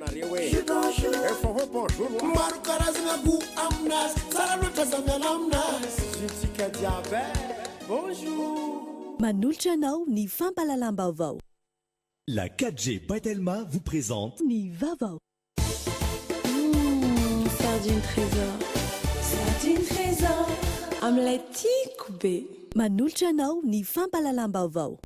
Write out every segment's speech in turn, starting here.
anareo hoe efa ho bonjour maro karazana go aminazy tsara loatra zamiana aminazy zitsika jiaby bonjour manolotra anao ny fampalalam-baovao. La 4G Patelma vous présente Ny vaovao. Sardine trésor. Sardine trésor. Amin'ilay tiako be. Manolotra anao ny fampalalam-baovao.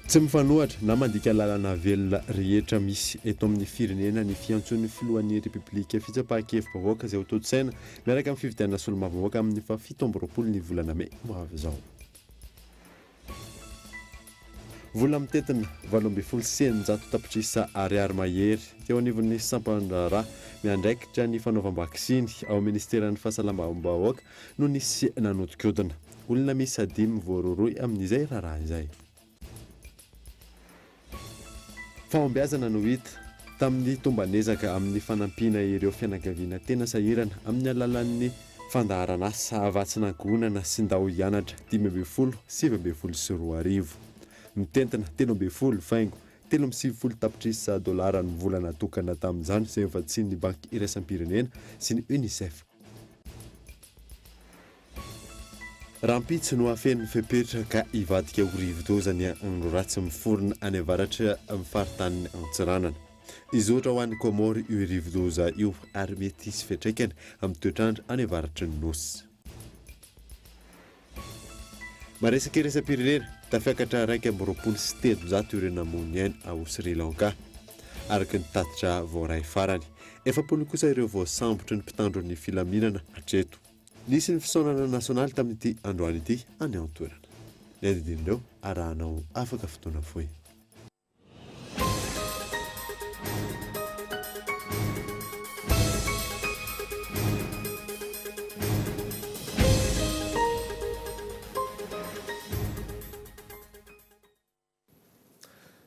Tsy mifanohatra na mandika lalana velona rehetra misy eto amin'ny firenena ny fiantson'ny filohan'ny Repoblika fitsapan-kevi-bahoaka izay ho toto-tsaina miaraka amin'ny fifidianana solombavamboaka amin'ny 17 ny volana May ho avy izao. Vola mitetina 8,900 tapitrisa ariary mahery teo anivon'ny sampan-draharaha miandraikitra ny fanaovam-bakisiny ao ministeran'ny fahasalamam-bahoaka no nisy nanotikodina. Olona misy 5 voaroaroy amin'izay raharaha izay. Fahombiazana no hita tamin'ny tombanezaka amin'ny fanampiana ireo fianakaviana tena sahirana amin'ny alalan'ny fandaharana asa avatsinangonana sy ndao hianatra 10,7 sy 2,2 mitentina 13 faingo 3,70 tapitrisa $, ny vola natokana tamin'izany izay nivatsian'ny banky iraisam-pirenena sy ny UNICEF. Rampitsy no afen'ny fepetra ka ivadika ho rivo-doza ny andro ratsy miforona any avaratra amin'ny faritany Antsiranana. Izy ohatra ho an'ny Komory io rivo-doza io ary mety hisy fiantraikany amin'ny toetrandro any avaratry ny nosy. Maresaka iraisam-pirenena tafiakatra 2,3 ireo namony ainy ao Sri Lanka araka ny tatitra voaray farany. 70 kosa ireo voasambotra ny mpitandro ny filaminana hatreto. Nisy ny fisaonana nasionaly tamin'ity androany ity any an-toerana. Ny adidinireo arahanao afaka fotoana fohy.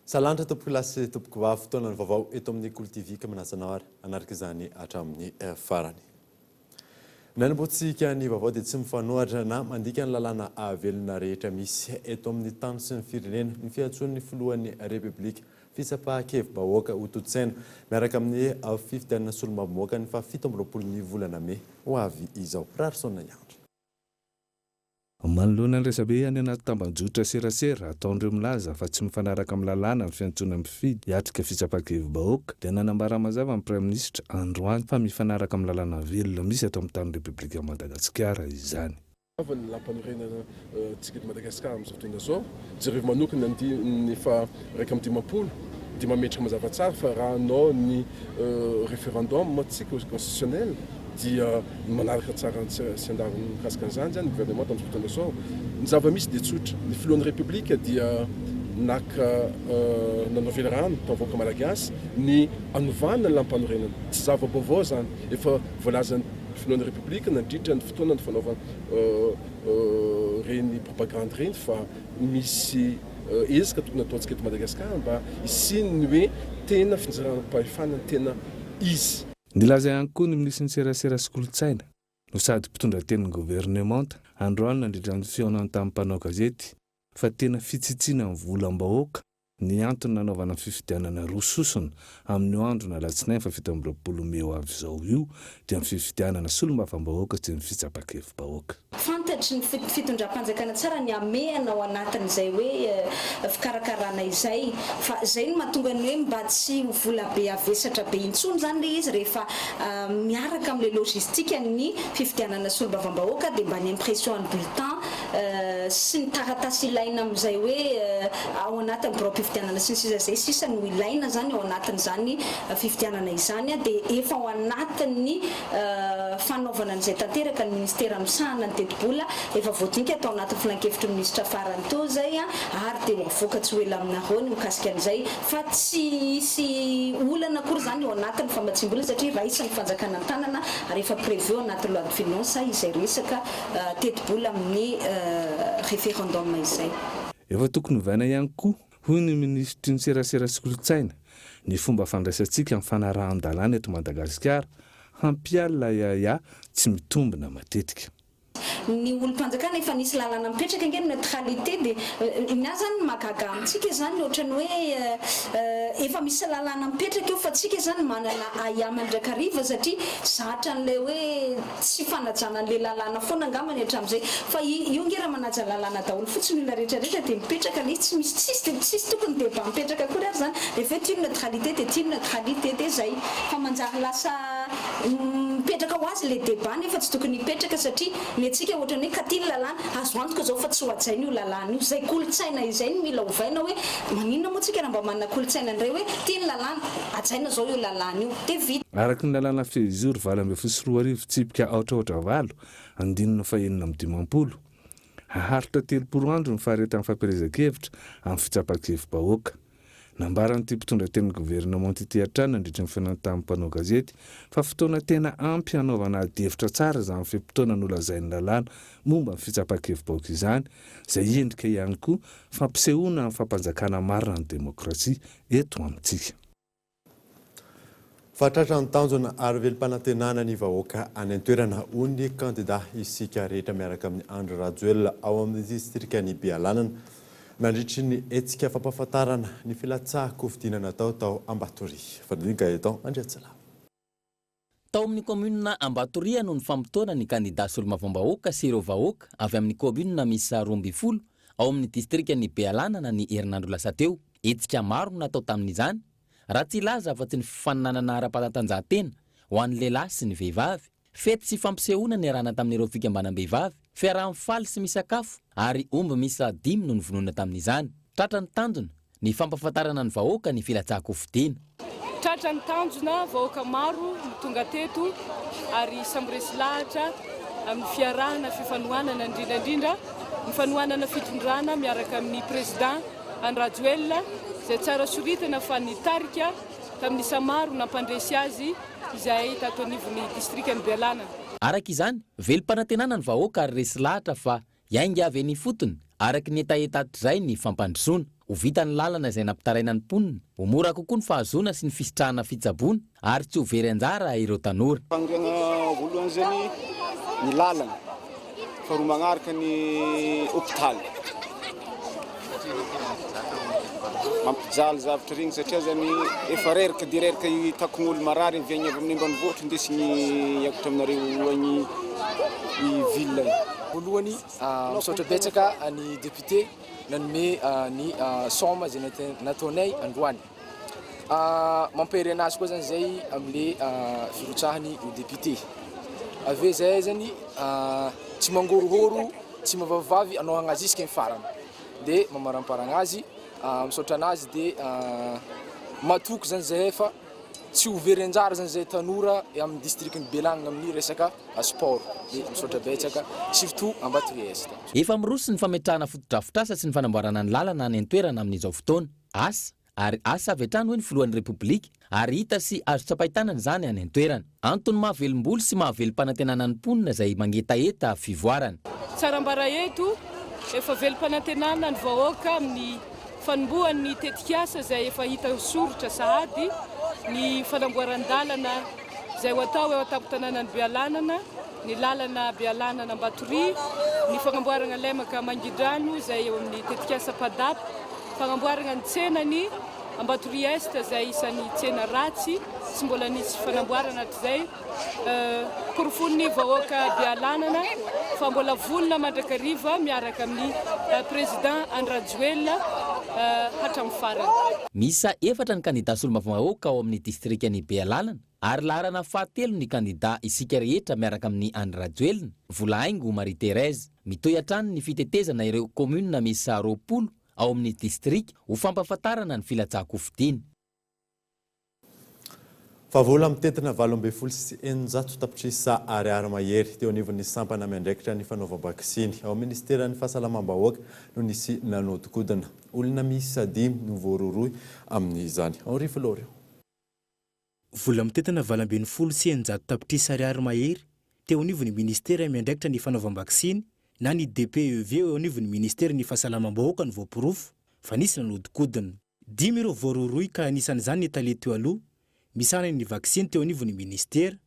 Salantra tompoko lasy tompoko vavy fotoana ny vaovao eto amin'ny Kolo TV ka manatsanao ary anaraka izany hatramin'ny farany. Nanamboatsika ny vaovao dia tsy mifanohatra na mandika ny lalàna avelona rehetra misy eto amin'ny tany sy ny firenena ny fiantson'ny filohan'ny Repoblika fitsapan-kevi-bahoaka ho toto-tsaina miaraka amin'ny fifidianana solombavamboaka ny 17 ny volana May ho avy izao. Rarisona Andra. Manoloana ny resabe any anaty tambanjotra serasera ataondreo milaza fa tsy mifanaraka amin'ny lalàna ny fiantsona mifidy hiatrika fitsapan-kevi-bahoaka dia nanambara mazava amin'ny Prime Ministre androany fa mifanaraka amin'ny lalàna velona misy ato amin'ny tany Repoblika Madagasikara izany. Ny lampanorena tsika eto Madagasikara amin'izao fotoana izao jereo manokana ny fa raika amin'ny 10 dia mametraka mazava tsara fa raha anao ny référendum tsika constitutionnel dia manaraka tsara sy andariny mikasika an'izany zany gouvernement amin'izao fotoana izao. Ny zava-misy dia tsotra. Ny filohan'ny Repoblika dia naka nanaovela rano tamin'ny malagasy ny anovana ny lampanorenana. Tsy zava-baovao zany. Efa voalazan'ny filohan'ny Repoblika nandritra ny fotoana ny fanaovana reny propagande reny fa misy ezaka tokony ataontsika eto Madagasikara mba hisiny ny hoe tena finjaranam-pahefana tena izy. Nilaza ihany koa ny minisy ny serasera sy kolontsaina no sady mpitondra tenin'ny gouvernemanta androany nandritra ny fihaonany tamin'ny mpanao gazety fa tena fitsitsiana ny volam-bahoaka ny antony nanaovana fifidianana roa sosona amin'ny andro na alatsinainy 17 May ho avy izao io dia ny fifidianana solombavambahoaka sy ny fitsapan-kevi-bahoaka. Fantatry ny fitondram-panjakana tsara ny amehana ao anatin'izay hoe fikarakarana izay fa izay no mahatonga ny hoe mba tsy ho vola be avesatra be intsony zany le izy rehefa miaraka amin'le logistika ny fifidianana solombavambahoaka dia mba ny impression ny bulletin sy ny taratasy ilaina amin'izay hoe ao anatin'ny bureau fifidianana sy ny sisa zay sisa no ilaina zany ao anatin'izany fifidianana izany dia efa ao anatin'ny fanaovana an'izay tanteraka ny ministera misahana ny teti-bola efa voadinika atao anatin'ny filan-kevitry ny minisitra farany to zay ary dia mivoaka tsy ho ela aminareo ny mikasika an'izay fa tsy hisy olana akory zany ao anatin'ny famatsim-bola satria raha isan'ny fanjakana ny tanana ary efa prévu anatin'ny loi de finance izay resaka teti-bola amin'ny référendum izay. Efa tokony vaina ihany koa hoy ny ministry ny serasera sy kolontsaina ny fomba fandraisantsika amin'ny fanarahan-dalàna eto Madagasikara hampiala yaya tsy mitombona matetika. Ny olom-panjakana efa nisy lalana mipetraka angeny neutralité dia ina zany mahagaga amintsika zany ohatrany hoe efa misy lalana mipetraka eo fa tsika zany manana ayamana ndraiky ariva satria zatra an'ilay hoe tsy fanajana an'ilay lalana foana angambany hatramin'izay fa io nge raha manaja lalana daholo fotsiny olona rehetrarehetra dia mipetraka le tsy misy tsisy tokony débat mipetraka akory ary zany rehefa tia neutralité dia tia neutralité dia zay fa manjary lasa mipetraka ho azy le débat nefa tsy tokony hipetraka satria ny atsika ohatrany hoe katy ny lalàna azo antoka zao fa tsy ho ajaina io lalàna io zay kolotsaina izay no mila hovaina hoe maninona moa tsika raha mba manana kolotsaina indray hoe tia ny lalàna ajaina zao io lalàna io dia vita. Araky ny lalàna fehizoro 24 tsipika aotraotra valo 9/5 haharitra 3 andro ny faharetan'ny fampielezan-kevitra amin'ny fitsapan-kevi-bahoaka. Nambaran'ity mpitondra tenin'ny gouvernement ity hatrany nandritra ny fianantan'ny mpanao gazety fa fotoana tena ampy hanaovana adihevitra tsara izany fimpitoana nolazain'ny lalàna momba ny fitsapan-kevi-bahoaka izany izay endrika ihany koa fampisehoana ny fampanjakana marina ny demokrasia eto amintsika. Fatratra ny tanjona ary velim-panantenana ny vahoaka any an-toerana ony kandida isika rehetra miaraka amin'ny Andry Rajoelina ao amin'ny distrika ny Bealanana nandritry ny etsika fampahafantarana ny filatsahako fidinana tao Ambatoria. Fadinka eto Andriatsala. Tao amin'ny commune Ambatoria no ny fampitoana ny kandida solomavambahoaka sy ireo vahoaka avy amin'ny commune misy 12 ao amin'ny distrika ny Bealanana ny herinandro lasa teo. Etsika maro natao tamin'izany. Raha tsy ilaza fa tsy ny fifaninanana ara-panatanjahantena ho an'ny lehilahy sy ny vehivavy. Fety sy fampisehoana ny arahana tamin'ireo fikambanam-behivavy, fiaraha-mifaly sy misakafo ary omby misy 5 no nivonona tamin'izany. Tratra ny tanjona ny fampahafantarana ny vahoaka ny filatsahako fidiana. Tratra ny tanjona vahoaka maro tonga teto ary sambiresy lahatra amin'ny fiarahana fifanohanana indrindra ny fanohanana fitondrana miaraka amin'ny président Andry Rajoelina izay tsara soritana fa nitarika tamin'ny samaro nampandresy azy izay tato anivon'ny distrika ny Bealanana. Araka izany, velim-panantenana ny vahoaka ary resy lahatra fa iainga avy ny fotony araky ny etaetatrizay ny fampandrosoana. Ho vita ny lalana izay nampitaraina ny mponina, ho mora kokoa ny fahazoana sy ny fisitrahana fitsaboana ary tsy ho very anjara ireo tanora. Fangana voalohany zany ny lalana, faharoa magnaraka ny hôpitaly. Mampijaly zavatra regny satria zany efa reraka dia reraka hitako gn'olo marary viagny avy amin'ny ambanivohitra indesiny iakotra aminareo agny ville. Voalohany misaotra betsaka ny député nanome ny soma zay nataonay androany. Mampahery anazy koa zany zay amin'le firotsahany ho député. Ave zay zany tsy mangorohoro, tsy mavavavy anao agnazy isika ny farany. Dia mamaramparagna azy, misaotra anazy dia matoky zany zay fa tsy ho very anjara zany zay tanora amin'ny district ny Bealanana amin'ny resaka sport. Dia misaotra betsaka surtout Ambatoria Est. Efa miroso ny fametrahana fotodrafitrasa sy ny fanamboarana ny lalana any an-toerana amin'izao fotoana. Asa avy hatrany hoe ny filohan'ny Repoblika ary hita sy azo tsapahitanana zany any an-toerana. Antony mahavelom-bolo sy mahavelim-panantenana ny mponina izay mangetaeta fivoarana. Tsarambara eto efa velim-panantenana ny vahoaka amin'ny fanombohan'ny tetikasa izay efa hita soritra sahady ny fanamboaran-dalana izay ho atao eo an-tampon-tanànan'ny Bealanana, ny lalana Bealanana Ambatoria, ny fagnamboarana lemaka Mangidrano izay eo amin'ny tetikasa Padap, fagnamboarana ny tsenany Ambatoria Est izay isan'ny tsena ratsy sy mbola nisy fanamboarana hatrizay. Korofony vahoaka Bealanana fa mbola volona mandrakariva miaraka amin'ny président Andry Rajoelina hatramin'ny farany. Misa 4 ny kandida solomavambahoaka ao amin'ny distrika ny Bealanana ary laharana 7 ny kandida isika rehetra miaraka amin'ny Andry Rajoelina. Volahaingo Marie Thérèse mitoy hatrany ny fitetezana ireo commune misy 20 ao amin'ny distrika ho fampahafantarana ny filatsahako fidiana. Favola mitentina 12 sy 900 tapitrisa ariary mahery teo anivon'ny sampana miandraikitra ny fanaovam-bakisiny ao ministeran'ny fahasalamam-bahoaka no nisy nanodikodina. Olona misy 5 no voaroroy amin'izany. Henri Floreo. Vola mitentina 12 sy 900 tapitrisa ariary mahery teo anivon'ny ministera miandraikitra ny fanaovam-bakisiny na ny DPEV eo anivon'ny ministera ny fahasalamam-bahoaka ny voapirofo fa nisy nanodikodina. 10 ireo voaroroy ka anisan'izany ny talety teo aloha misana ny vaksiny teo anivon'ny ministera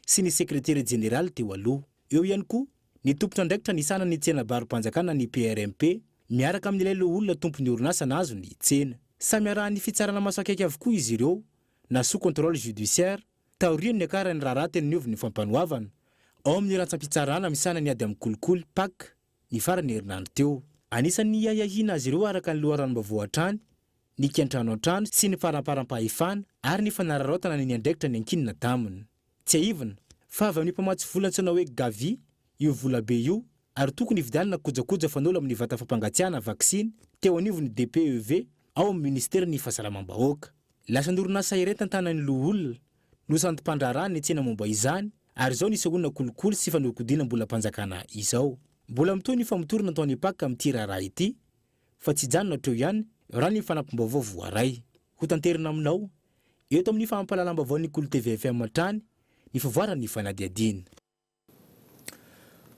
sy ny sekretera jeneraly teo aloha. Eo ihany koa ny tompotra ndraikitra ny sana ny tsena baro-panjakana ny PRMP miaraka amin'ilay lo olona tompony orinasa nazo ny tsena. Samy arahan'ny fitsarana maso akaiky avokoa izy ireo na sous contrôle judiciaire taoriany ny akarany raharatiny ny ovy ny fampanoavana ao amin'ny rantsampitsarana misana ny ady amin'ny kolikoly pak ny farany herinandro teo. Anisan'ny iayahina azy ireo araka ny loharanom-baovao an-trany, ny kiantrano an-trano sy ny faraparam-pahefana ary ny fanararaotana ny andraikitra ny ankinina taminy. Tsy aivana fa avy amin'ny mpamatsy vola antsoina hoe Gavi io vola be io ary tokony hividianana kojakoja fanolo amin'ny vata fampangatsiahana vaksiny teo anivon'ny DPEV ao amin'ny ministera ny fahasalamam-bahoaka. Lasa norinasa iray tantanan'ny loholona no santim-pandrarany ny tsena momba izany ary izao nisy onona kolikoly sy fanokodiana mbola mpanjakana izao. Mbola mitoy ny famotorana Antoine Paka amin'ity raharaha ity fa tsy janona treo ihany raha ny fanampim-baovao voaray. Ho tanterina aminao eto amin'ny fahampalalam-baovao ny Kolo TV FM matrany ny fivoarany fanadiadina.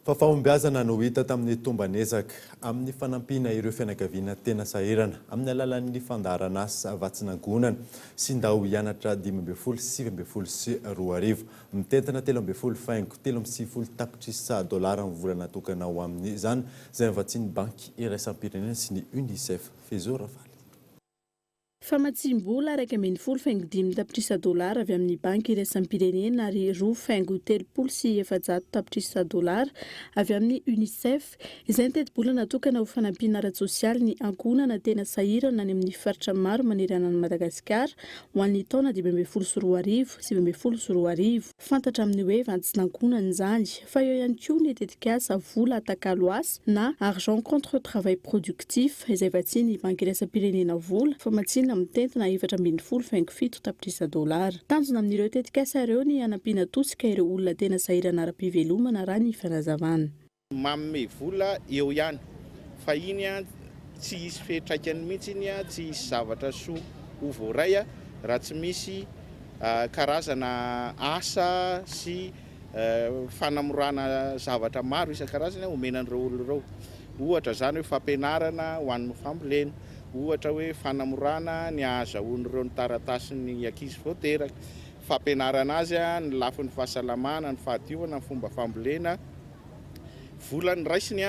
Fahombiazana no hita tamin'ny tombanezaka amin'ny fanampiana ireo fianakaviana tena sahirana amin'ny alalan'ny fandaharana asa vatsinangonana sy ndao hianatra 5 sy 7 mitentina 13.7 tapitrisa $, volana tokana ho amin'ny izany izay vatsiny banky iraisam-pirenena sy ny UNICEF Fezora Valy. Famatsim-bola 1.5 tapitrisa $, avy amin'ny banky iraisam-pirenena ary 2.7 tapitrisa $, avy amin'ny UNICEF izay tetebola natokana ho fanampiana ara-tsosialy ny ankohonana tena sahirana any amin'ny faritra maro manery anan'i Madagasikara ho an'ny taona 2022 sy 2023. Fantatra amin'ny hoe vantsinankonana izany fa eo ihany koa ny tetikasa vola atakaloasy na argent contre travail productif izay vatsiny banky iraisam-pirenena vola famatsina mitentina 4.7 tapitrisa $. Tanjona amin'ireo tetikasa ireo ny anampiana tosika ireo olona tena sahirana ara-pivelomana raha ny fanazavana. Mamme vola eo ihany fa iny tsy hisy fetraikany mihitsy iny tsy hisy zavatra soa ho voaray raha tsy misy karazana asa sy fanamorana zavatra maro isan-karazany omenan'ireo olona ireo. Ohatra zany hoe fampianarana ho an'ny fambolena, ohatra hoe fanamorana ny ahazahoan'ireo ny taratasy ny ankizy vao teraka, fampianarana azy ny lafin'ny fahasalamana, ny fahadiovana, ny fomba fambolena. Vola ny raisiny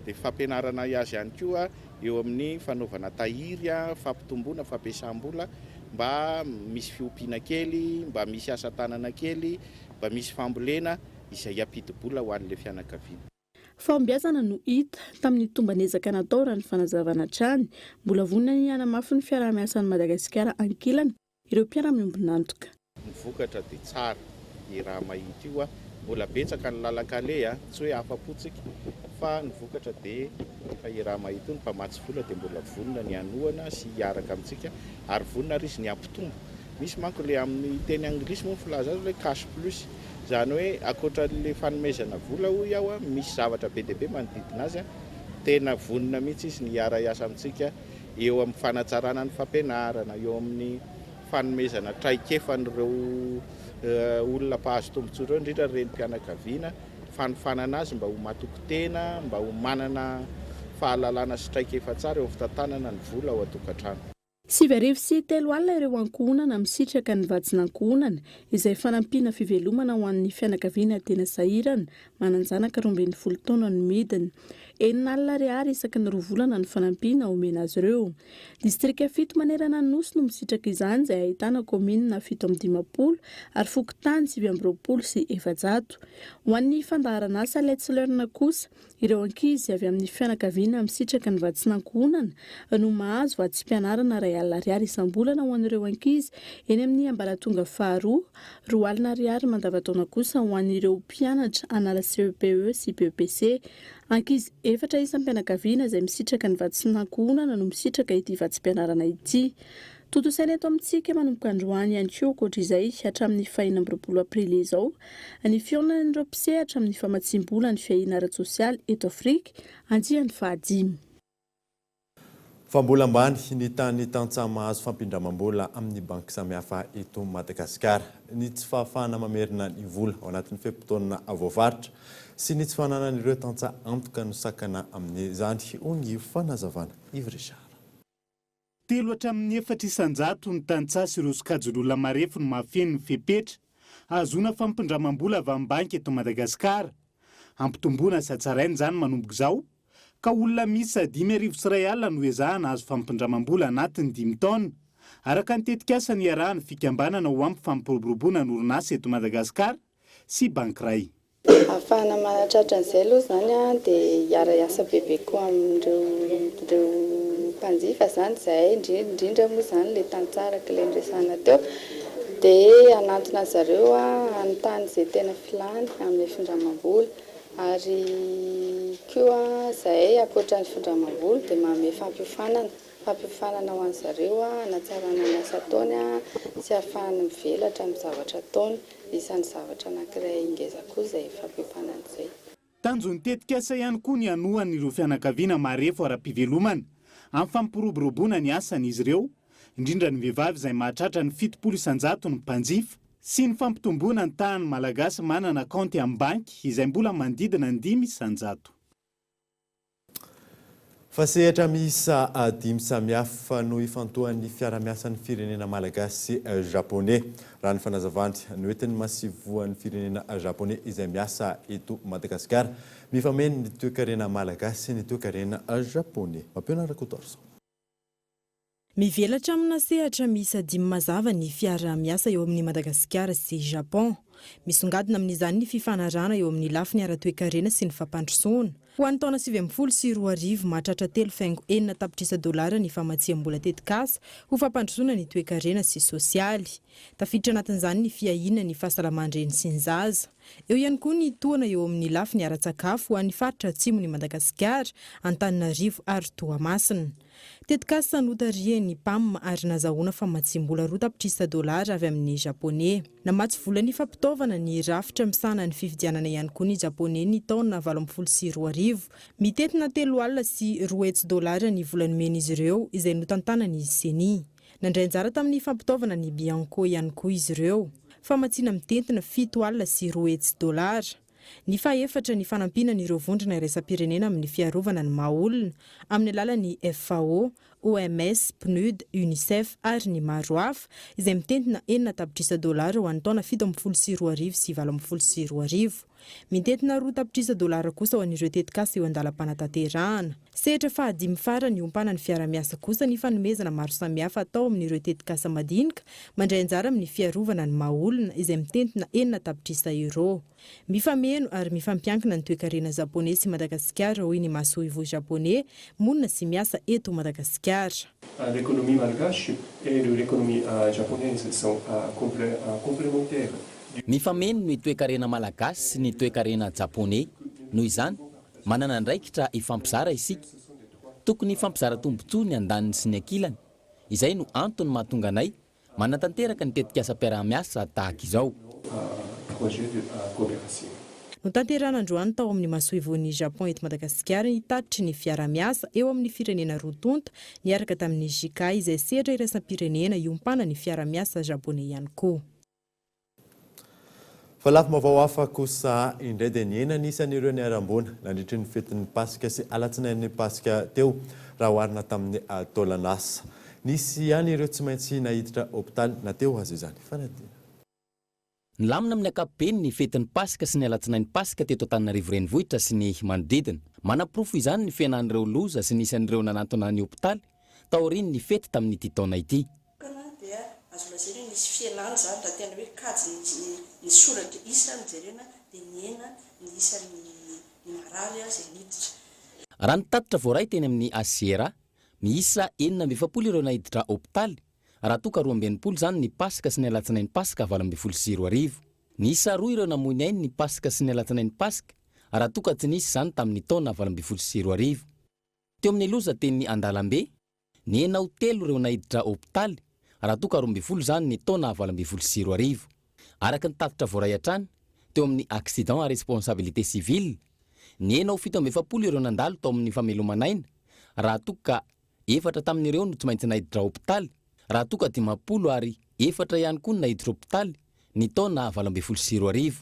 dia fampianarana azy ihany koa eo amin'ny fanaovana tahiry, fampitomboana, fampiasam-bola mba misy fiompiana kely, mba misy asa tanana kely, mba misy fambolena izay ampidi-bola ho an'ilay fianakaviana. Fahombiazana no hita tamin'ny tombanezaka natao raha ny fanazavana trany mbola vonina ny hanamafy ny fiaraha-miasan'i Madagasikara ankilana ireo mpiara-miombonantoka. Ny vokatra dia tsara i raha mahita io mbola betsaka ny lalakale tsy hoe afa-potsika fa ny vokatra dia efa i raha mahita io ny mpamatsy vola dia mbola vonina ny anoana sy hiaraka amintsika ary vonina ry izy ny ampitombo. Misy manko le amin'ny teny anglisy moa filaza azy hoe cash plus, zany hoe akoatran'le fanomezana vola hoy iaho misy zavatra be dia be manodidina azy tena vonina mihitsy izy ny hiara-iasa amintsika eo amin'ny fanatsarana ny fampianarana, eo amin'ny fanomezana traikefan'ireo olona mpahazo tombotsoa ireo indrindra reny mpianakaviana, fanofanana azy mba ho matoky tena, mba ho manana fahalalana sy traikefa tsara eo fitantanana ny vola ao an-tokantrano. 7.3 ireo ankohonana misitraka ny vatsinankohonana izay fanampiana fivelomana ho an'ny fianakaviana tena sahirana mananjanaka 12 taona no midiny. 9 ariary isaky ny 2 volana ny fanampiana omena azy ireo. Distrika 7 manerana ny nosy no misitraka izany izay ahitana kominina 7.50 ary fokontany 9.20 sy 400. Ho an'ny fandaharana asa letsilerne kosa ireo ankizy avy amin'ny fianakaviana misitraka ny vatsinankohonana no mahazo vatsim-pianarana R1 isam-bolana ho an'ireo ankizy eny amin'ny ambaratonga faharoa, R2 mandavataona kosa ho an'ireo mpianatra anala CEPE sy PEPC. Ankizy 4 isam-pianakaviana izay misitraka ny vatsinankohonana no misitraka ity vatsim-pianarana ity. Totosaina eto amintsika manomboka androany ihany koa ankoatra izay hatramin'ny 4 aprily izao ny fionan'ireo mpiseh hatramin'ny famatsim-bola ny fiahiana ara-tsosialy eto Afrika andiany 5. Fa mbola ambany ny tany tantsaha mahazo fampindramam-bola amin'ny banky samihafa eto Madagasikara. Ny tsy fahafahana mamerina ny vola ao anatin'ny feim-potoana avoavaritra sy ny tsy fananan'ireo tantsaha antoka no sakana amin'izany ongy fanazavana Ivry. 3 hatramin'ny 400 ny tantsaha sy ireo sokajin'olona marefo no mahafeno ny fepetra ahazona fampindramam-bola avy amin'ny banky eto Madagasikara. Ampitomboana satsarainy izany manomboka izao ka olona misy 5,000 no ezahana azo fampindramam-bola anatin'ny 5 taona. Araka ny tetikasa ny iarahany fikambanana ho ampy fampiroboroboana ny orinasa eto Madagasikara sy banky iray. Ahafahana manatratra an'izay aloha izany dia hiara-iasa bebe koa amin'ireo mpanjifa izany izay indrindra moa izany ilay tantsarak' ilay nresana teo dia anatona zareo anontany izay tena filany amin'ny findramam-bola ary koa izay akoatra ny findramam-bola dia manome fampiofanana ho an'ny zareo hanatsarana ny asa ataony sy ahafahana mivelatra amin'ny zavatra ataony. Isan'ny zavatra anankiray ingeza koa izay fampiofanana izay. Tanjon'ny tetikasa ihany koa ny hanohan'ireo fianakaviana marefo ara-pivelomana amin'ny fampiroboroboana ny asan'izy ireo, indrindra ny vehivavy izay mahatratra ny 700 isan-jato ny mpanjifa sy ny fampitomboana ny tahany malagasy manana akaonty amin'ny banky izay mbola mandidina ny 5 isan-jato. Fa sehatra miisa 5 samihafa no ifantohan'ny fiara-miasan'ny firenena malagasy sy japonais. Raha ny fanazavany ny oentin'ny masivoan'ny firenena japonais izay miasa eto Madagasikara mifameno ny toe-karena malagasy sy ny toe-karena japonais. Mampiona Rakotorso. Mivelatra amina sehatra miisa 5 mazava ny fiara-miasa eo amin'ny Madagasikara sy Japon. Misongadina amin'izany ny fifanarana eo amin'ny lafiny ara-toe-karena sy ny fampandrosoana. Ho an'ny taona 2024 mahatratra $3.4 ny famatsiam-bola tetikasa ho fampandrosoana ny toe-karena sy sosialy. Tafiditra anatin'izany ny fiahina ny fahasalamandreny sy ny zaza. Eo ihany koa ny toana eo amin'ny lafiny ara-tsakafo ho an'ny faritra atsimon'ny Madagasikara, Antananarivo ary Toamasina. Tetikasa sanotarian'ny PAM ary nazahoana famatsiam-bola $2 avy amin'ny japonais. Namatsy vola ny fampitaovana ny rafitra misana ny fifidianana ihany koa ny japonais ny taona 2024. Mitetina $3 sy $2 ny vola nomen'izy ireo izay notantana ny CENI. Nandray anjara tamin'ny fampitaovana ny Bianco ihany koa izy ireo. Famatsiana mitentina $7 sy $2. Ny faefatra ny fanampina n'ireo vondrona iraisam-pirenena amin'ny fiarovana ny maha-olona amin'ny alalan'ny FAO, OMS, PNUD, UNICEF ary ny maro hafa izay mitentina $4 ho an'ny taona 2022 sy 2022. Mitentina $2 kosa ho an'ireo tetikasa eo andalam-panatanterahana. Sehatra fahadimy farany iompana ny fiara-miasa kosa ny fanomezana maro samihafa atao amin'ireo tetikasa madinika mandray anjara amin'ny fiarovana ny maha-olona izay mitentina €4. Mifameno ary mifampiankina ny toe-karena japonais sy Madagasikara hoy ny masoivo japonais monina sy miasa eto Madagasikara. L'économie malgache et l'économie japonaise sont complémentaires. Mifameno ny toe-karena malagasy sy ny toe-karena japonais. Noho izany, manana andraikitra ifampizara isika. Tokony ifampizara tombontsoa ny andaniny sy ny ankilany. Izay no antony mahatonga anay manatanteraka ny tetikasa piara-miasa tahaka izao. Notanterana androany tao amin'ny masoivon'ny Japon eto Madagasikara ny tatitry ny fiara-miasa eo amin'ny firenena rotonta niaraka tamin'ny JICA izay sehatra iraisam-pirenena iompana ny fiara-miasa japonais ihany koa. Fa lafo mavao hafa kosa indray dia niena nisan'ireo ny arambona nandritry ny fetin'ny Pasika sy alatsinain'ny Pasika teo raha oharina tamin'ny taolan'asa. Nisy ihany ireo tsy maintsy nahiditra hôpitaly na teo azy izany. Fanadina. Nilamina amin'ny ankapobeny ny fetin'ny Pasika sy ny alatsinain'ny Pasika teto Antananarivo renivohitra sy ny manodidina. Manaprofo izany ny fiainan'ireo loza sy nisan'ireo nanantona ny hôpitaly taoriany ny fety tamin'ity taona ity. Azo lazaina hoe nisy fialana zany raha tena hoe kajy ny soratra isa mijerena dia niena ny isa ny marary izay niditra. Raha nitatitra voaray teny amin'ny ACRA, miisa 470 ireo nahiditra hôpitaly. Raha toka 220 zany ny Pasika sy ny alatsinain'ny Pasika 2022. Niisa 2 ireo namoiny ainy ny Pasika sy ny alatsinain'ny Pasika. Raha toka tsy nisy zany tamin'ny taona 2022. Teo amin'ny loza teny Andalambe, niena ho 3 ireo nahiditra hôpitaly. Raha toka 20 zany ny taona 2022. Araka ny tatitra voaray hatrany, teo amin'ny accident à responsabilité civile, niena ho 770 ireo nandalo tao amin'ny famelomanaina. Raha toka 4 tamin'ireo no tsy maintsy nahiditra hôpitaly. Raha toka 50 ary 4 ihany koa nahiditra hôpitaly ny taona 2022.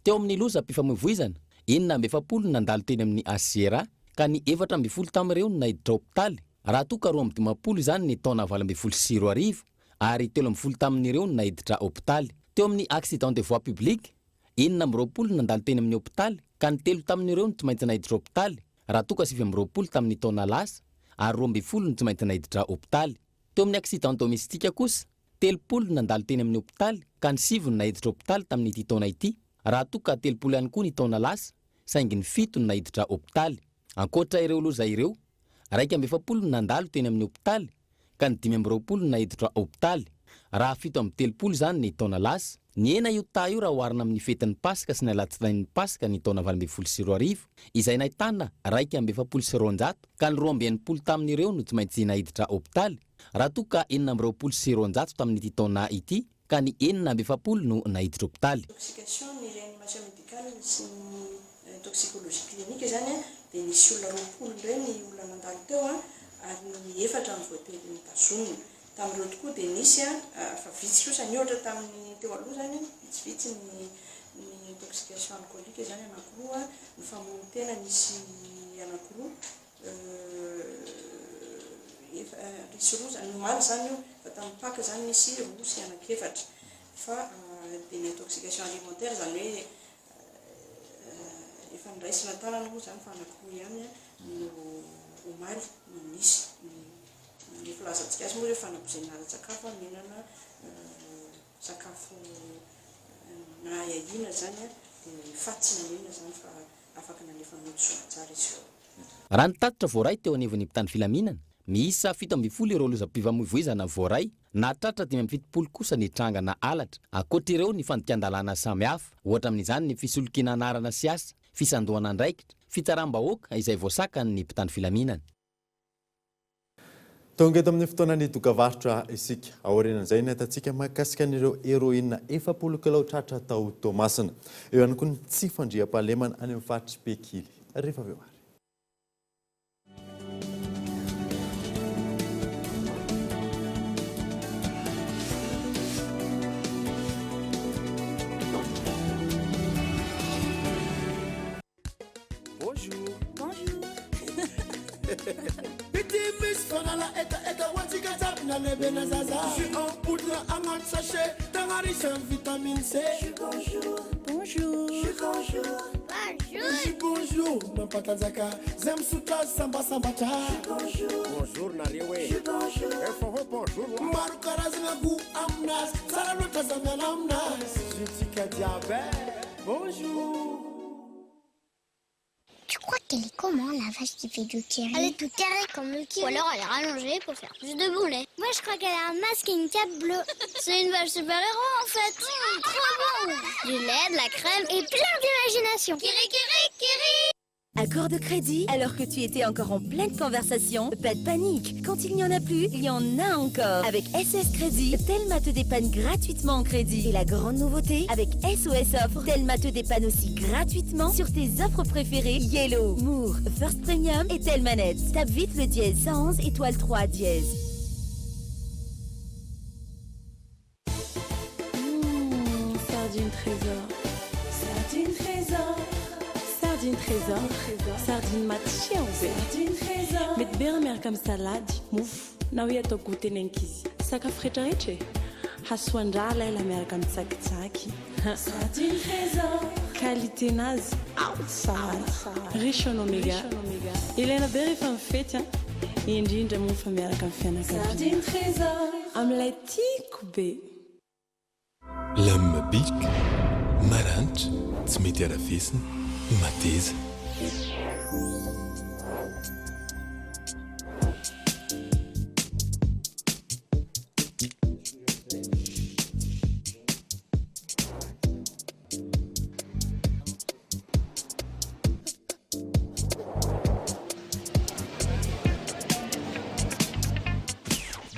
Teo amin'ny loza mpifamoivoizana, 470 nandalo teny amin'ny ACRA ka ny 40 tamin'ireo no nahiditra hôpitaly. Raha toka 250 zany ny taona 2022 ary 30 tamin'ireo no nahiditra hôpitaly. teo amin'ny accident de voie publique 9 nandalo teny amin'ny hôpitaly ka ny 3 tamin'ireo no tsy maintsy nahiditra hôpitaly raha toka 9 tamin'ny taona lasa ary 12 no tsy maintsy nahiditra hôpitaly. Teo amin'ny accident domestique kosa 3 nandalo teny amin'ny hôpitaly ka ny 7 no nahiditra hôpitaly tamin'ity taona ity raha toka 3 ihany koa ny taona lasa saingy ny 7 no nahiditra hôpitaly. Ankoatra ireo loza ireo 7 nandalo teny amin'ny hôpitaly ka ny 20 no nahiditra hôpitaly raha 7 zany ny taona lasa. Ny ena io ta io raha oharina amin'ny fetin'ny Pasika sy ny alatsinain'ny Pasika ny taona 2024 izay nahitana 700 ka ny 20 tamin'ireo no tsy maintsy nahiditra hôpitaly raha toka 700 tamin'ity taona ity ka ny 7 no nahiditra hôpitaly. Intoxication ny réanimation médicale sy ny toxicologie clinique zany dia nisy olona 20 ireny olona nandalo teo ary ny 4 ny voately nitazomina. Tamin'ireo tokoa dia nisy fa vitsy kosa ny ohatra tamin'ny teo aloha zany vitsivitsy ny intoxication alcoolique zany anankiroa ny famoron-tena nisy anankiroa nisy roa zany nomaly zany io fa tamin'ny Pâques zany nisy roa sy anankiefatra fa dia ny intoxication alimentaire zany hoe efa niraisina tanana moa zany fa anankiroa ihany no omaly no nisy. Ny filazantsika azy moa hoe fanabozena sakafo mihinana sakafo na iahina zany dia fatsina mihinana zany fa afaka nanefa nodisona tsara izy io. Raha nitatitra voaray teo anivon'ny mpitandro filaminana miisa 17 ireo lozam-pifamoivoizana voaray na tratra 570 kosa ny tranga na alatra. Ankoatra ireo ny fandikan-dalàna samihafa ohatra amin'izany ny fisolokiana anarana sy asa, fisandohana andraikitra, fitsaram-bahoaka izay voasakan'ny mpitandro filaminana. Tonga eto amin'ny fotoanany dokavarotra isika aorianan'izay ny atantsika mahakasika an'ireo héroïne 70 kilao tratra tao Tomasina. Eo ihany koa ny tsy fandriam-pahalemana any amin'ny faritry Pekily. Rehefa avy eo ary. Bonjour. Bonjour. Petit miss fanala eta watika tap na lebe na zaza. Je suis en poudre en sachet, dans riche en vitamine C. Bonjour. Bonjour. Bonjour. Bonjour. Bonjour. Mampatanzaka zem suta samba samba cha. Bonjour. Bonjour na rewe. Bonjour. Efo bonjour. Maru karazina gu amnas, sara lota zamana amnas. Je tika diabète. Bonjour. Tu crois qu'elle est comment la vache qui fait du kiri? Elle est toute carrée comme le kiri. Ou alors elle est rallongée pour faire plus de boulets. Moi je crois qu'elle a un masque et une cape bleue. C'est une vache super-héros en fait. Trop bon. Du lait, de la crème et plein d'imagination. Kiri, kiri, kiri. Accord de crédit, alors que tu étais encore en pleine conversation, pas de panique. Quand il n'y en a plus, il y en a encore. Avec SOS Crédit, Telma te dépanne gratuitement en crédit. Et la grande nouveauté, avec SOS Offre, Telma te dépanne aussi gratuitement sur tes offres préférées Yellow, Moore, First Premium et Telmanet. Tape vite le dièse 111 étoile 3 dièse. Sardine trésor. Sardine trésor. Sardine trésor. Sardine match Sardine trésor. Mety be miaraka amin'ny salady, mofo na hoe atao goûter nenkizy. Sakafo rehetrarehetra hasoandra ela miaraka amin'ny tsakitsaky. Sardine trésor. Qualité-nazy tsara. Riche en oméga. Ilaina be rehefa mifety indrindra moa fa miaraka amin'ny fianakaviana. Sardine trésor. Amin'ilay tiako be. Lame bic, maranitra, tsy mety aravesina, mateza.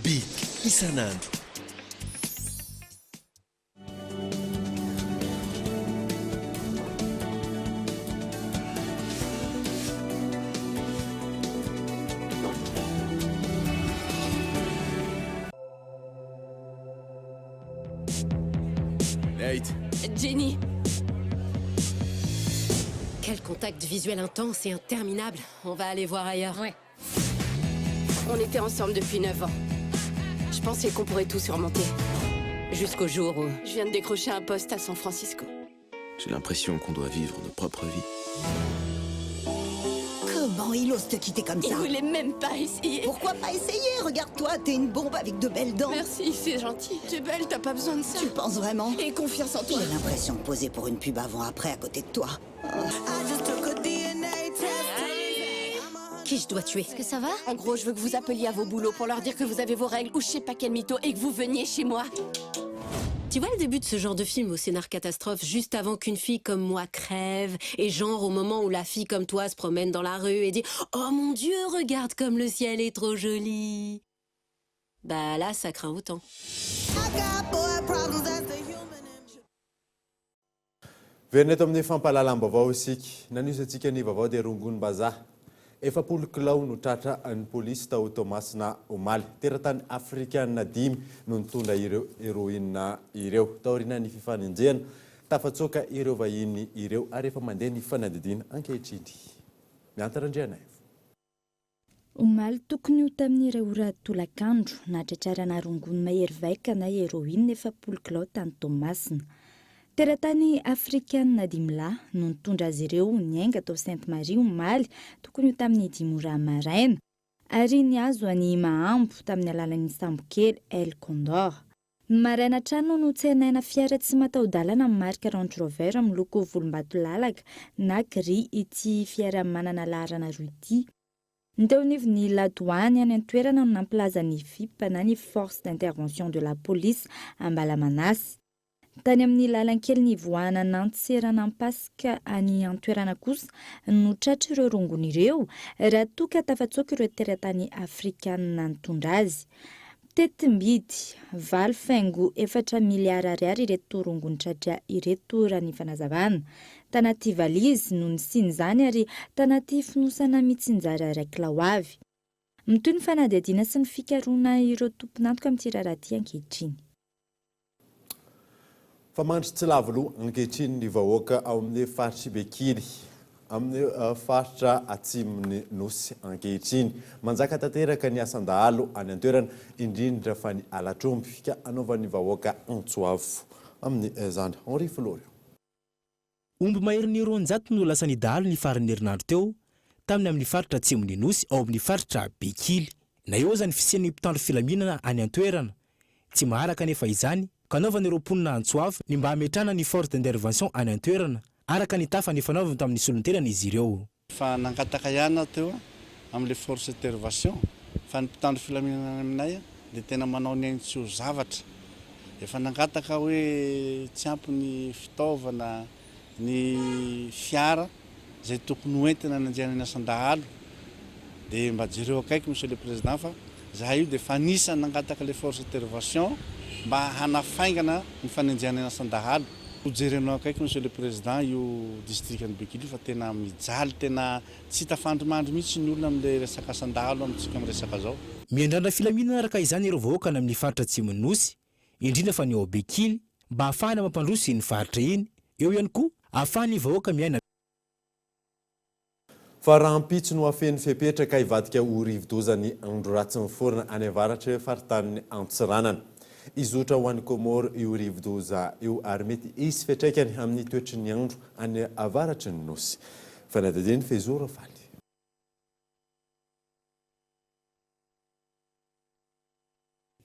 Bic, isanandro. Jenny. Quel contact visuel intense et interminable. On va aller voir ailleurs. Ouais. On était ensemble depuis 9 ans. Je pensais qu'on pourrait tout surmonter. Jusqu'au jour où... Je viens de décrocher un poste à San Francisco. J'ai l'impression qu'on doit vivre nos propres vies. Comment il ose te quitter comme ça? Il voulait même pas essayer. Pourquoi pas essayer? Regarde-toi, t'es une bombe avec de belles dents. Merci, c'est gentil. T'es belle, t'as pas besoin de ça. Tu penses vraiment? Et confiance en toi. J'ai l'impression de poser pour une pub avant-après à côté de toi. Qui je dois tuer? Est-ce que ça va? En gros, je veux que vous appeliez à vos boulots pour leur dire que vous avez vos règles ou je sais pas quel mytho et que vous veniez chez moi. Tu vois le début de ce genre de film au scénar catastrophe, juste avant qu'une fille comme moi crève, et genre au moment où la fille comme toi se promène dans la rue et dit « Oh mon Dieu, regarde comme le ciel est trop joli !» Bah là, ça craint autant. Verneto amin'ny fampalalam-baovao isika nanisantsika ny vaovao dia rongony-bazaha efapolo kilao no tratra ny polisy tao Tomasina Omaly teratany afrikanina 5 no nitondra ireo héroïne ireo taorina ny fifaninjehana tafatsoaka ireo vahiny ireo ary efa mandeha ny fanadidina ankehitriny miantarandriana Omaly tokony ho tamin'ireo ora tolakandro natratrarana rongony mahery vaika na héroïne efapolo kilao tany Tomasina. Teratany afrikanina 5 lahy no nitondra azy ireo niainga tao Sainte-Marie Omaly tokony ho tamin'ny 10 ora maraina ary niazo any Mahambo tamin'ny alalan'ny sambo kely El Condor. Maraina trano no tsenaina fiara tsy mataho-dalana marika Range Rover miloko volombatolalaka na gris ity fiara manana laharana 2 ity. Teo nivon'ny ladoany any an-toerana no nampilaza ny FIP na ny force d'intervention de la police Ambalamanasy. Tany amin'ny lalankely nivoahana nantserana ampasika any an-toerana kosa no tratra ireo rongony ireo raha toa ka tafatsoaka ireo teratany afrikanina nitondra azy. Tetimbidy 4 miliara ariary ireto rongony tratra ireto raha ny fanazavana. Tanaty valizy no nisiny zany ary tanaty finosana mitsinjara raikilao avy. Mitoy ny fanadihadiana sy ny fikaroana ireo tompon'antoka amin'ity raharaha ankehitriny. Famandry tsy lavoloha ankehitriny ny vahoaka ao amin'ny faritra Bekily amin'ny faritra atsimon'ny nosy ankehitriny manjaka tanteraka ny asan-dahalo any an-toerana indrindra fa ny alatromby ka anaovan'ny vahoaka Antsoavo amin'ny zany Henri Florio. Omby mahery 200 no lasa nidahalo ny faran'ny herinandro teo tamin'ny amin'ny faritra atsimon'ny nosy ao amin'ny faritra Bekily. Na eo zany fisian'ny mpitandro filaminana any an-toerana tsy maharaka nefa izany kanaovany ireo mponina Antsoavo ny mba hametrana ny force d'intervention any an-toerana araka ny tafa ny fanaovany tamin'ny solon-tenany izy ireo. Fa nangataka ihany teo amin'le force d'intervention fa ny mpitandro filaminana aminay dia tena manao ny ainy tsy ho zavatra. Efa nangataka hoe tsy ampy ny fitaovana ny fiara zay tokony hoentina nanjana ny asan-dahalo dia mba jereo akaiky monsieur le président fa zahay io dia fa anisany nangataka le force d'intervention mba hanafaingana ny fanenjana ny asan-dahalo. Hojerenao akaiky monsieur le président io districtny Bekily fa tena mijaly tena tsy tafandrimandry mihitsy ny olona amin'le resaka asan-dahalo amintsika amin'ny resaka zao. Miandrandra filaminana araka izany ireo vahoaka amin'ny faritra atsimon'ny nosy indrindra fa ny ao Bekily mba hafahana mampandroso ny faritra iny eo ihany koa ahafahany vahoaka miaina. Fa raha ampitso no afeny fepetraka ivadika ho rivodozany andro ratsy miforona any avaratra faritanin'ny Antsiranana. Izotra ho an'ny Komoro io rivodoza io ary mety isy fetraikany amin'ny toetry ny andro any avaratry ny nosy. Fanadadiny Fezora Faly.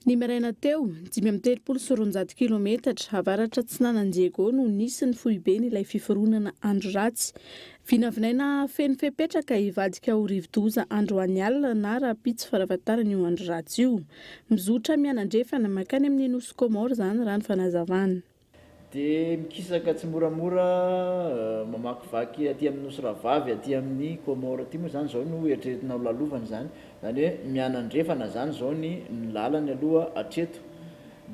Ny maraina teo 530 kilometatra avaratra Tsinananjego no nisy ny foibe n'ilay fiforonana andro ratsy. Vinavinaina feno fepetraka ivadika ho rivodoza andro any alina na raha pitsy farafatarana io andro ratsy io. Mizotra mianandrefana makany amin'ny nosy Komoro zany raha ny fanazavana. Dia mikisaka tsy moramora mamakivaky aty amin'ny nosy Ravavy aty amin'ny Komoro aty moa zany zao no eritreretina ho lalovany zany. Zany hoe mianandrefana zany zao ny lalany aloha atreto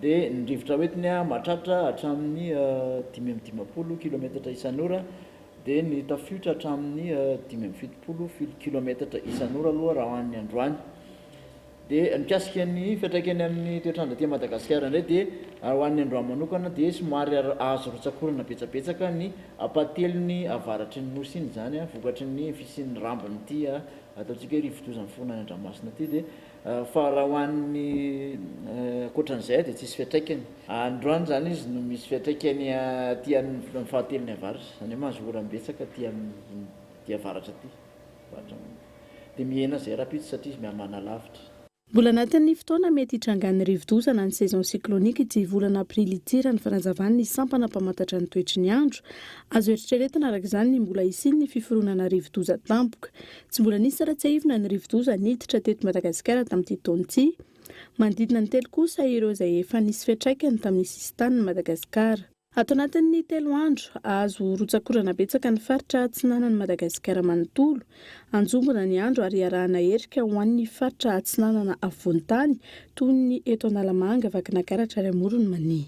dia ny rivotra hoetiny mahatratra hatramin'ny 520 kilometatra isan'ora dia ny tafiotra hatramin'ny 570 kilometatra isan'ora aloha raha hoan'ny androany. Dia mikasika ny fiantraikany amin'ny toetrandro aty Madagasikara indray dia hoan'ny androany manokana dia somary azo rotsakorana betsabetsaka ny apateliny avaratry ny nosy iny zany vokatry ny fisian'ny rambony ity ataontsika hoe rivodozan'ny fonany an-dranomasina ity dia fa raha hoan'ny akoatran'izay dia tsisy fiatraikany. Androany zany izy no misy fiatraikany aty amin'ny fahatelony avaratra, zany hoe mahazo oram-betsaka ty avaratra aty dia mihena zay rapitsy satria izy mihamana lavitra. Mbola anatin'ny fotoana mety hitrangan'ny rivodozana ny saison cyclonique ity volana aprily ity raha ny fanazavany ny sampana mpamantatra ny toetry ny andro. Azo eritreretina araka izany ny mbola isiny ny fiforonana rivodoza tampoka. Tsy mbola nisy ratsahivina ny rivodoza niditra teto Madagasikara tamin'ity taona ity. Manodidina ny telo kosa ireo izay efa nisy fiantraikany tamin'ny sisin-tanin'i Madagasikara. Ato anatin'ny 3 andro azo rotsakorana betsaka ny faritra atsinanan'i Madagasikara manontolo. Anjombona ny andro ary arahana herika ho an'ny faritra atsinanana afovoan-tany toy ny eto Analamanga, Vakinankaratra ary Amorony Mania.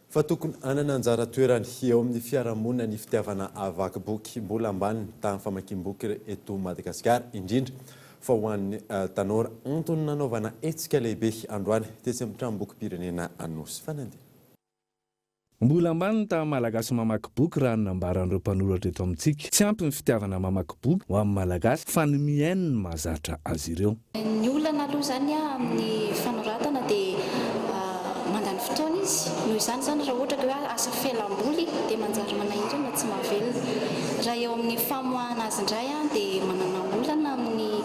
Fa tokony anana anjara toerany eo amin'ny fiarahamonina ny fitiavana havakiboky mbola ambany tamin'ny famakiam-boky eto Madagasikara, indrindra fa ho an'ny tanora antony nanaovana hetsika lehibe androany tetsy amin'ny tranom-bokim-pirenena Anosy. Fanandia. Mbola ambany tamin'ny malagasy mamaky boky raha nambaran'ireo mpanoratra eto amintsika. Tsy ampy ny fitiavana mamaky boky ho amin'ny malagasy fa ny miaino ny mahazatra azy ireo. Ny olana aloha zany amin'ny fanoratana dia mandany fotoana izy. Noho izany zany raha ohatra ka hoe asa fialamboly dia manjary manahirana tsy mahavelona. Raha eo amin'ny famoahana azy indray dia manana olana amin'ny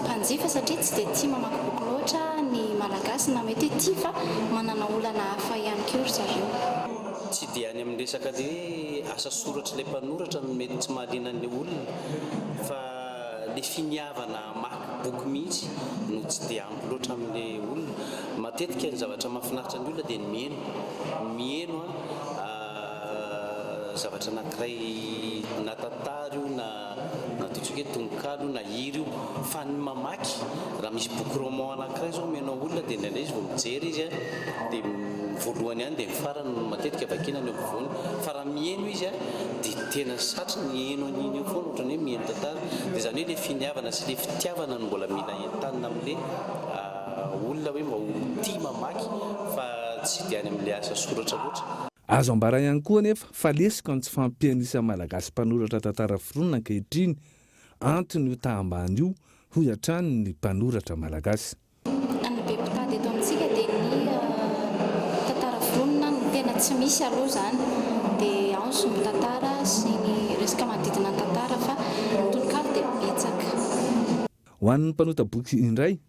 mpanjifa satria tsy dia tia mamaky boky loatra ny malagasy na mety tia fa manana olana hafa ihany koa ry zareo. Tsy dia any amin'ny resaka dia asa soratra ilay mpanoratra no mety tsy mahaliana ny olona fa ilay finiavana mamaky boky mihitsy no tsy dia ampy loatra amin'ny olona. Matetika ny zavatra mahafinaritra ny olona dia ny mihaino zavatra anankiray na tantara io na totsika hoe tononkalo na hira io fa ny mamaky raha misy boky roman anankiray zao mihainao olona dia ndraindray izy vao mijery izy dia voalohany ihany dia mifarany matetika vakina ny ampovoany fa raha mihaino izy dia tena satry ny haino an'iny io foana ohatrany hoe mihaino tantara dia zany hoe ilay finiavana sy ilay fitiavana no mbola mila entanina amin'ilay olona hoe mba ho tia mamaky fa tsy dia any amin'ilay asa soratra loatra. Azo ambara ihany koa nefa fa lesika ny tsy fampianisa malagasy mpanoratra tantara foronina ankehitriny antony io tahambany io hoy hatrany ny mpanoratra malagasy. Ny be mpitady eto amintsika dia ny tantara foronina no tena tsy misy aloha zany dia ao ny sombin-tantara sy ny resaka manodidina ny tantara fa tononkalo dia betsaka. Ho an'ny mpanota boky indray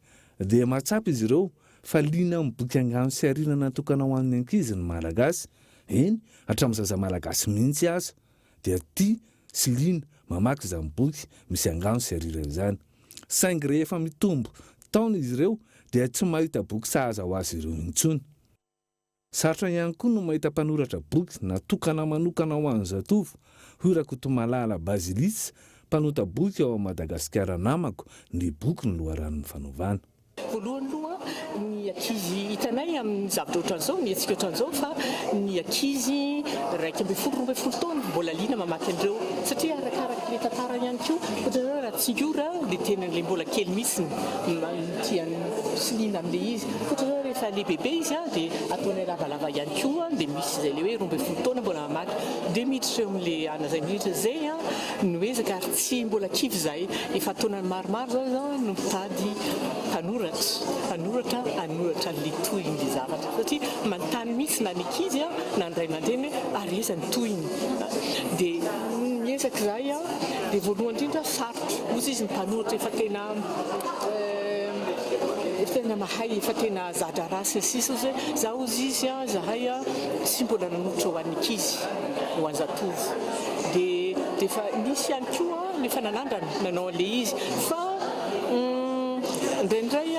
dia mahatsapa izy ireo fa liana amin'ny boky angano sy ariana natokana ho an'ny ankizy ny malagasy. Eny hatramin'ny zaza malagasy mihitsy aza dia tia sy liana mamaky izany boky misy angano sy arirana izany. Saingy rehefa mitombo taona izy ireo dia tsy mahita boky sahaza ho azy ireo intsony. Sarotra ihany koa no mahita mpanoratra boky natokana manokana ho an'ny zatovo. Hoy Rakotomalala Bazilis, mpanota boky ao Madagasikara namako, ny boky no loharan'ny fanaovana. Voalohany aloha ny ankizy hitanay amin'ny zavatra ohatran'izao mietsika ohatran'izao fa ny ankizy 1-20 taona mbola liana mamaky an'ireo satria arakaraka ilay tantara ihany koa ohatran'izao raha tsiora dia tena ilay mbola kely mihitsy tiany sy liana amin'ilay izy ohatran'izao rehefa ilay bebe izy dia ataonay lavalava ihany koa dia misy izay ilay hoe 20 taona mbola mamaky dia miditra eo amin'ilay anazay minitra zay no ezaka ary tsy mbola kivy izay efa taonany maromaro zao no mitady panoratra an'ilay tohiny ilay zavatra satria manontany mihitsy na ny ankizy na ny ray aman-dreny ary eza ny tohiny dia miezaka izay dia voalohany indrindra sarotra ozy izy ny mpanoratra efa tena mahay efa tena zadra rasy ny sisa ozy hoe za ozy izy zahay tsy mbola nanotra ho an'ny ankizy ho an'ny zatovo dia efa nisy ihany koa nefa nalandrany nanao an'ilay izy fa indraindray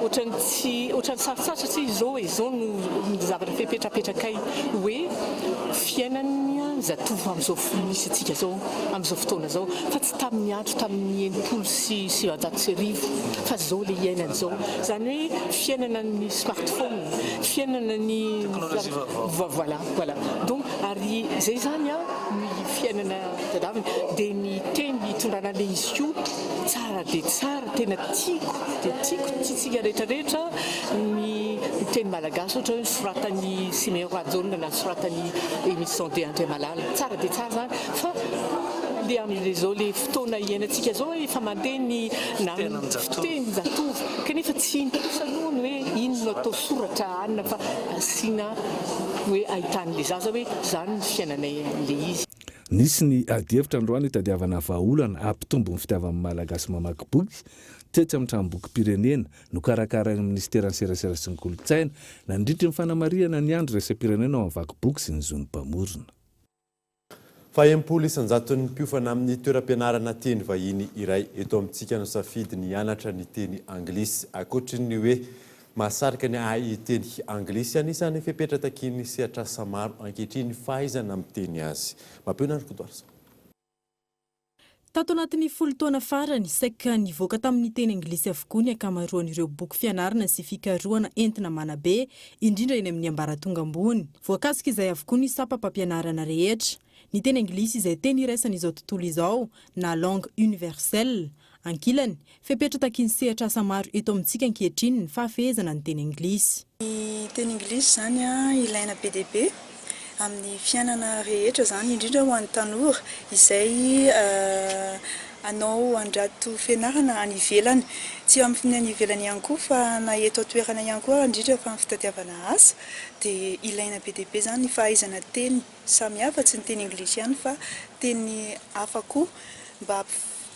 ohatrany sarotsatra tsy izao no zavatra fipetrapetrakay hoe fiainany zatovo amin'izao misy atsika zao amin'izao fotoana zao fa tsy tamin'ny andro tamin'ny 1990 fa zao le iainany zao zany hoe fiainana ny smartphone fiainana ny voilà donc ary zay zany ny fiainana tadaviny dia ny teny hitondrana le izy io tsara dia tsara tena tiako tiatsika rehetrarehetra ny teny malagasy ohatra hoe soratany Siméon Radzone na soratany émission de André Malala tsara dia tsara zany fa le amin'izao le fotoana iainantsika zao efa mandeha ny fiteny zatovo kanefa tsy niposaloany hoe ino no atao soratra anina fa asiana hoe ahitan'le zaza hoe zany ny fiainanay le izy. Nisy ny adihevitra androany hitadiavana vahaolana ampitombo ny fitiavan'ny malagasy mamaky boky tsetsy amin'ny tranomboky pirenena no karakara ny ministera ny serasera sy ny kolotsaina nandritry ny fanamariana ny andro resam-pirenena ao amin'ny vaky boky sy ny zony mpamorona. Faempolo isanjaton'ny mpiofana amin'ny toeram-pianarana teny vahiny iray eto amintsika no safidy ny hianatra ny teny anglisy akoatry ny hoe mahasarika ny ahy teny anglisy anisan'ny fepetra takiny sehatrasa maro ankehitriny fahaizana amin'ny teny azy. Mampiona ny kodoarsa. Tato anatin'ny folo taona farany saika nivoaka tamin'ny teny anglisy avokoa ny ankamaroan'ireo boky fianarana sy fikarohana entina manabe indrindra eny amin'ny ambaratonga ambony. Voakasika izay avokoa ny sapam-pampianarana rehetra. Ny teny anglisy izay teny iraisana izao tontolo izao na langue universelle. Ankilany, fepetra takiny sehatrasa maro eto amintsika ankehitriny ny fahafehezana ny teny anglisy. Ny teny anglisy zany ilaina be dia be amin'ny fiainana rehetra zany indrindra ho an'ny tanora izay anao andrato fianarana any ivelany. Tsy amin'ny any ivelany ihany koa fa na eto toerana ihany koa indrindra fa amin'ny fitadiavana asa dia ilaina be dia be zany ny fahaizana teny samihafa tsy ny teny anglisy ihany fa teny hafa koa mba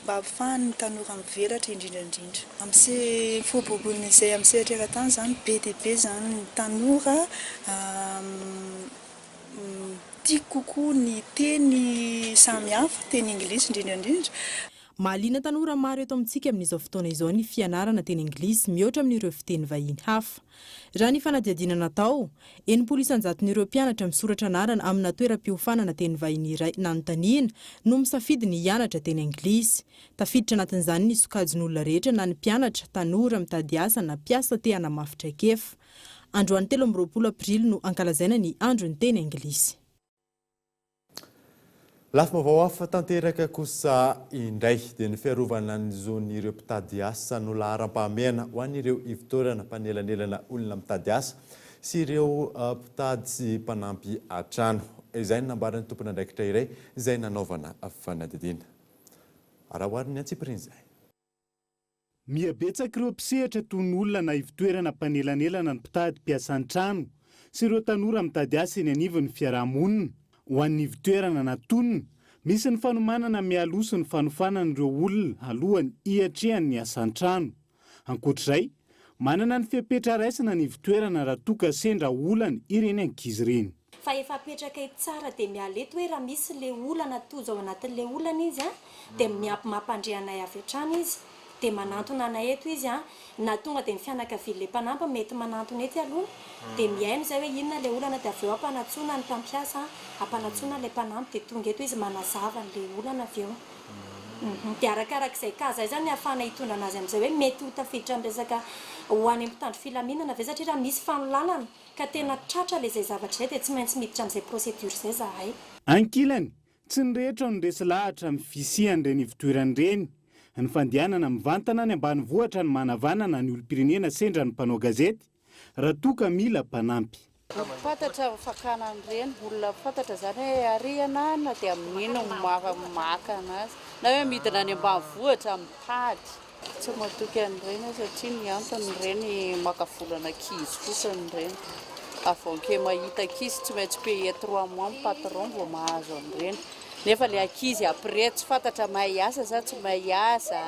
ahafahan'ny tanora mivelatra indrindrandrindra. Amin'izay foabobon'ny izay amin'ny sehatra zany be dia be zany ny tanora tiako kokoa ny teny samihafa teny anglisy indrindrandrindra. Mahaliana tanora maro eto amintsika amin'izao fotoana izao ny fianarana teny anglisy mihoatra amin'ireo fiteny vahiny hafa. Raha ny fanadihadiana natao, 700,000 mpianatra misoratra anarana amina toeram-piofanana teny vahiny iray nanontaniana no misafidy ny hianatra teny anglisy. Tafiditra anatin'izany ny sokajin'olona rehetra na ny mpianatra, tanora, mitady asa na mpiasa te hanamafitra kefa. Androany 13 aprily no ankalazaina ny andro ny teny anglisy. Lafo vaovao hafa tanteraka kosa indray dia ny fiarovana ny zon'ireo mpitady asa no laharam-pahamehana ho an'ireo ivotorana mpanelanelana olona mitady asa sy ireo mpitady sy mpanampy atrano. Izay nambaran'ny tompon'andraikitra iray izay nanaovana fanadidina. Arahoariny antsipiriny izay. Mihabetsaka ireo mpisehatra toy ny olona na ivotoerana mpanelanelana ny mpitady mpiasa an-trano sy ireo tanora mitady asa eny anivon'ny fiarahamonina. Ho an'ny ivotoerana natonina, misy ny fanomanana mialoso ny fanofanana ireo olona alohany hiatrehany ny asa an-trano. Ankoatr'izay, manana ny fepetra raisina ny ivotoerana raha toka sendra olana ireny ankizy ireny. Fa efa apetraka tsara dia mialeto hoe raha misy le olana tojo ao anatin'le olana izy dia mampandrehanay avy hatrany izy. Dia manantona anay eto izy na tonga dia ny fianakavian'le mpanampy mety manantona eto aloha dia mihaino izay hoe inona le olana dia avy eo ampanatsoana ny mpampiasa ampanatsoana le mpanampy dia tonga eto izy manazava n'le olana avy eo. Dia arakarak'izay kaza izany ahafahana hitondra anazy amin'izay hoe mety ho tafiditra amin'ny resaka ho any mpitandro filaminana ve satria raha misy fanolalana ka tena tratra le izay zavatra izay dia tsy maintsy miditra amin'izay prosedura izay zahay. Ankilany, tsy ny rehetra no resy lahatra amin'ny fisian'ireny ivotoeran'ireny. Ny fandehanana mivantana ny ambanivohitra ny manavanana ny olom-pirenena sendra ny mpanao gazety raha toka mila mpanampy. Fantatra fakana an'ireny, olona fantatra zany hoe ariana na dia amin'ino maka anazy na hoe midina any ambanivohitra mitady. Tsy matoky an'ireny satria ny antony ireny makavolana ankizy kosa an'ireny. Avonke mahita ankizy tsy maintsy paye 3 mois ny patron vao mahazo an'ireny. Nefa le ankizy après tsy fantatra mahay asa sa tsy mahay asa,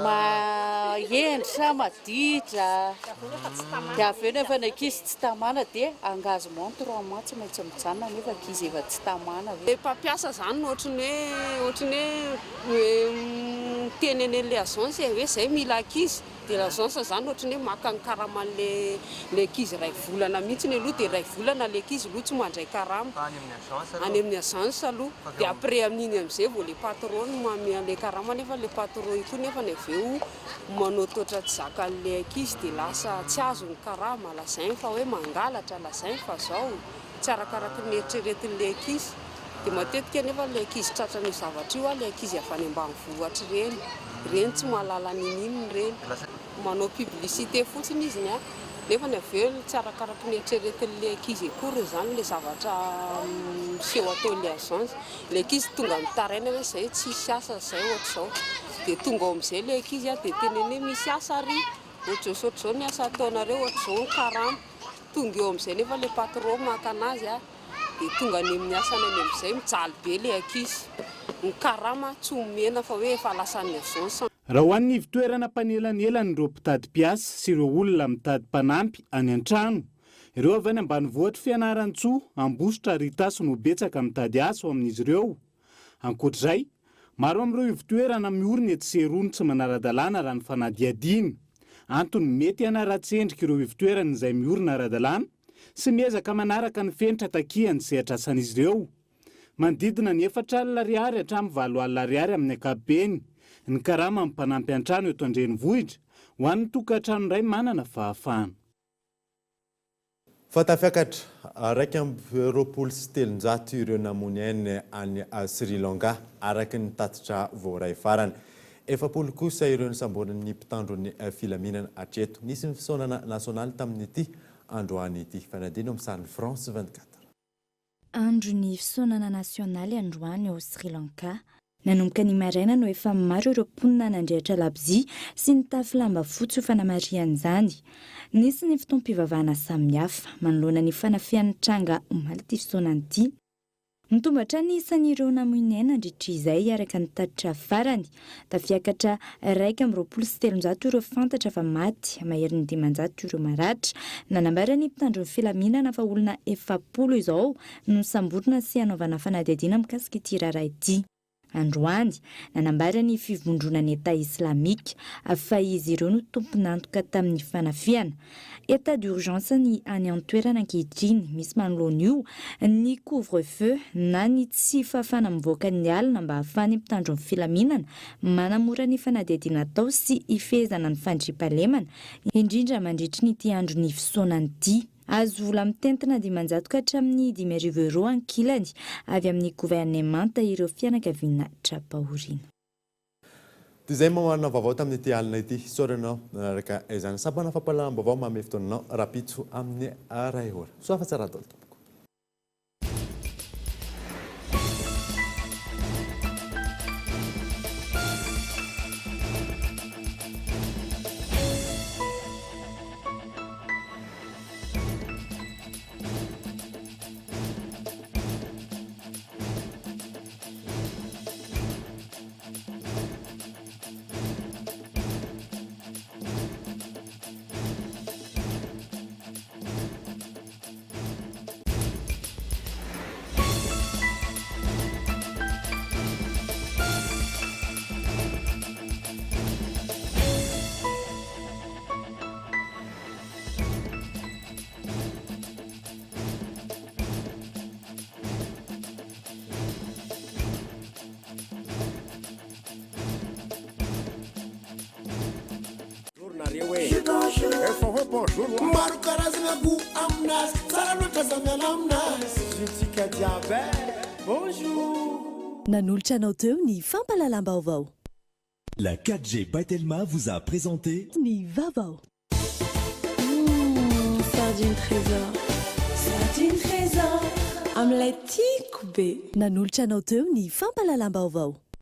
mahendra maditra, dia avy eo nefa ny ankizy tsy tamana dia engagement 3 mois tsy maintsy mijanona nefa ankizy efa tsy tamana. Mpampiasa zany ohatrany hoe tenen'le agence hoe izay mila ankizy. Dia l'agence zany ohatrany hoe maka ny karaman'le ankizy iray volana mihitsy ny aloha dia iray volana le ankizy aloha tsy mandray karama. Any amin'ny agence aloha. Dia après amin'iny amin'izay vao le patron manome an'le karama nefa le patron io koa nefa ny avy eo manao toetra tsy zakan'le ankizy dia lasa tsy azo ny karama lazainy fa hoe mangalatra lazainy fa zao tsy arakaraky ny eritreretin'le ankizy. Dia matetika nefa le ankizy tratran'io zavatra io le ankizy avy any ambanivohitra ireny tsy mahalala n'inona ireny. Manao publicité fotsiny izy nefa ny aveo tsy arakaraky ny eritreretin'le ankizy akory zany le zavatra miseho atao le agence le ankizy tonga mitaraina hoe zay tsisy asa zay ohatr'izao dia tonga ao amin'izay le ankizy a dia teneny hoe misy asa ary ohatr'izao ny asa ataonareo ohatr'izao ny karama tonga eo amin'izay nefa le patron maka anazy a dia tonga any amin'ny asany any amin'izay mijaly be le ankizy ny karama tsy omena fa hoe efa lasan'ny agence. Raha ho an'ny ivitoerana mpanelanelany ireo mpitady piasa sy ireo olona mitady mpanampy any an-trano, ireo avy any ambanivohitra fianaran-tsoa Ambositra Ritaso no betsaka mitady asa ao amin'izy ireo. Ankoatr'izay, maro amin'ireo ivitoerana miorina etsy sy erony tsy manara-dalàna raha ny fanadihadiana. Antony mety hanara-tsendrika ireo ivitoerana izay miorina ara-dalàna sy miezaka manaraka ny fenitra takihany sehatra asan'izy ireo. Manodidina ny 4,000 ariary hatramin'ny 7,000 ariary amin'ny ankapobeny ny karama amin'ny mpanampy an-trano eto an-drenivohitra ho an'ny tokantrano iray manana fahafahana. Fatafiakatra 2,7 ireo namony ainy any Sri Lanka araky ny tatitra voaray farany. 7 kosa ireo ny samboriny mpitandro ny filaminana hatreto. Nisy ny fisaonana nasionaly tamin'ity androany ity. Fanadino amin'ny sariny France 24. Andro ny fisaonana nasionaly androany ao Sri Lanka. Nanomboka ny maraina no efa maro ireo mponina nandrehatra labozia sy ny tafy lamba fotsy ho fanamarian'izany. Nisy ny fotoam-pivavahana samihafa manoloana ny fanafian'ny tranga omaly ity fisaonana ity. Mitombatra ny isan'ireo namoiny nandritra izay araka ny tatitra farany. Tafiakatra 1,7 ireo fantatra fa maty, maherin'ny 500 ireo maratra. Nanambara ny mpitandro ny filaminana fa olona 7 izao no samborina sy hanaovana fanadihadiana mikasika ity raharaha ity. Androany, nanambara ny fivondronan'ny Eta Islamika fa izy ireo no tompon'antoka tamin'ny fanafiana. État d'urgence ny any an-toerana ankehitriny misy manoloana io ny couvre-feu na ny tsy fahafahana mivoaka ny alina mba ahafahany mpitandro ny filaminana manamora ny fanadihadiana atao sy ifehezana ny fandriampahalemana indrindra mandritra nyity andro ny fisaonana ity. Azo vola mitentina 500 ka hatramin'ny 5,000 euro ankilany avy amin'ny gouvernemanta ireo fianakaviana trapahoriana. Izay mamarina vaovao tamin'ity alina ity soranao nanaraka izany sabana fampalana vaovao mamy fotoananao rapitso amin'ny ray ora. Soafa tsara tolto. Nanolotra anao teo ny fampalalam-baovao. La 4G Batelma vous a présenté Ny Vavao. Sardine trésor. Sardine trésor. Amin'ilay tiako be. Nanolotra anao teo ny fampalalam-baovao.